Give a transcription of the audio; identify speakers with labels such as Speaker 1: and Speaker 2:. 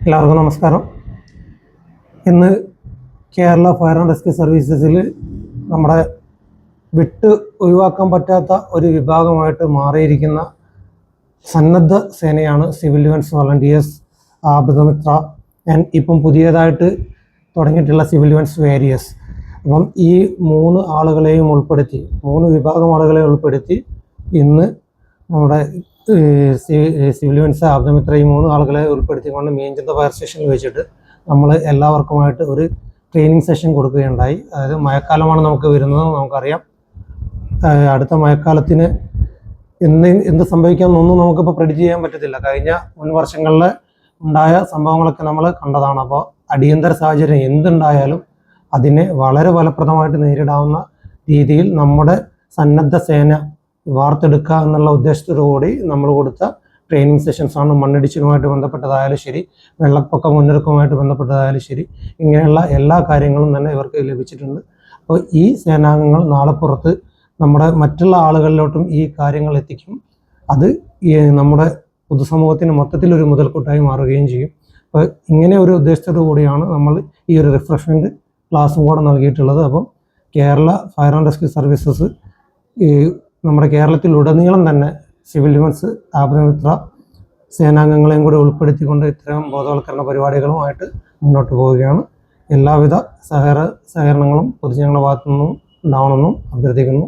Speaker 1: എല്ലാവർക്കും നമസ്കാരം. ഇന്ന് കേരള ഫയർ ആൻഡ് റെസ്ക്യൂ സർവീസസിൽ നമ്മുടെ വിട്ട് ഒഴിവാക്കാൻ പറ്റാത്ത ഒരു വിഭാഗമായിട്ട് മാറിയിരിക്കുന്ന സന്നദ്ധ സേനയാണ് സിവിൽ ഡിഫൻസ് വോളണ്ടിയേഴ്സ്, ആപദമിത്ര ആൻഡ് ഇപ്പം പുതിയതായിട്ട് തുടങ്ങിയിട്ടുള്ള സിവിൽ ഡിഫൻസ് വാരിയേഴ്സ്. അപ്പം ഈ മൂന്ന് വിഭാഗം ആളുകളെയും ഉൾപ്പെടുത്തി ഇന്ന് നമ്മുടെ സിവിൽ ഡിഫൻസ്, ആപദമിത്ര ഈ മൂന്ന് ആളുകളെ ഉൾപ്പെടുത്തിക്കൊണ്ട് മീഞ്ചന്ത ഫയർ സ്റ്റേഷനിൽ വെച്ചിട്ട് നമ്മൾ എല്ലാവർക്കുമായിട്ട് ഒരു ട്രെയിനിങ് സെഷൻ കൊടുക്കുകയുണ്ടായി. അതായത് മഴക്കാലമാണ് നമുക്ക് വരുന്നത്, നമുക്കറിയാം. അടുത്ത മഴക്കാലത്തിന് എന്ത് സംഭവിക്കാമെന്നൊന്നും നമുക്കിപ്പോൾ പ്രെഡിക്റ്റ് ചെയ്യാൻ പറ്റത്തില്ല. കഴിഞ്ഞ മുൻ വർഷങ്ങളിൽ ഉണ്ടായ സംഭവങ്ങളൊക്കെ നമ്മൾ കണ്ടതാണ്. അപ്പോൾ അടിയന്തര സാഹചര്യം എന്തുണ്ടായാലും അതിനെ വളരെ ഫലപ്രദമായിട്ട് നേരിടാവുന്ന രീതിയിൽ നമ്മുടെ സന്നദ്ധ സേന വാർത്തെടുക്കുക എന്നുള്ള ഉദ്ദേശത്തോടുകൂടി നമ്മൾ കൊടുത്ത ട്രെയിനിങ് സെഷൻസാണ്. മണ്ണിടിച്ചിലുമായിട്ട് ബന്ധപ്പെട്ടതായാലും ശരി, വെള്ളപ്പൊക്ക മുന്നൊരുക്കവുമായിട്ട് ബന്ധപ്പെട്ടതായാലും ശരി, ഇങ്ങനെയുള്ള എല്ലാ കാര്യങ്ങളും തന്നെ ഇവർക്ക് ലഭിച്ചിട്ടുണ്ട്. അപ്പോൾ ഈ സേനാംഗങ്ങൾ നാളെ പുറത്ത് നമ്മുടെ മറ്റുള്ള ആളുകളിലോട്ടും ഈ കാര്യങ്ങൾ എത്തിക്കും. അത് നമ്മുടെ പൊതുസമൂഹത്തിന് മൊത്തത്തിലൊരു മുതൽക്കൂട്ടായി മാറുകയും ചെയ്യും. അപ്പോൾ ഇങ്ങനെ ഒരു ഉദ്ദേശത്തോടു കൂടിയാണ് നമ്മൾ ഈ ഒരു റിഫ്രഷ്മെൻറ്റ് ക്ലാസ്സും കൂടെ നൽകിയിട്ടുള്ളത്. അപ്പം Kerala fire and rescue services നമ്മുടെ കേരളത്തിലുടനീളം തന്നെ സിവിൽ ഡിഫൻസ്, ആപദമിത്ര സേനാംഗങ്ങളെയും കൂടി ഉൾപ്പെടുത്തിക്കൊണ്ട് ഇത്തരം ബോധവൽക്കരണ പരിപാടികളുമായിട്ട് മുന്നോട്ട് പോവുകയാണ്. എല്ലാവിധ സഹകരണങ്ങളും പൊതുജനങ്ങളുടെ ഭാഗത്തു നിന്നും ഉണ്ടാവണമെന്നും അഭ്യർത്ഥിക്കുന്നു.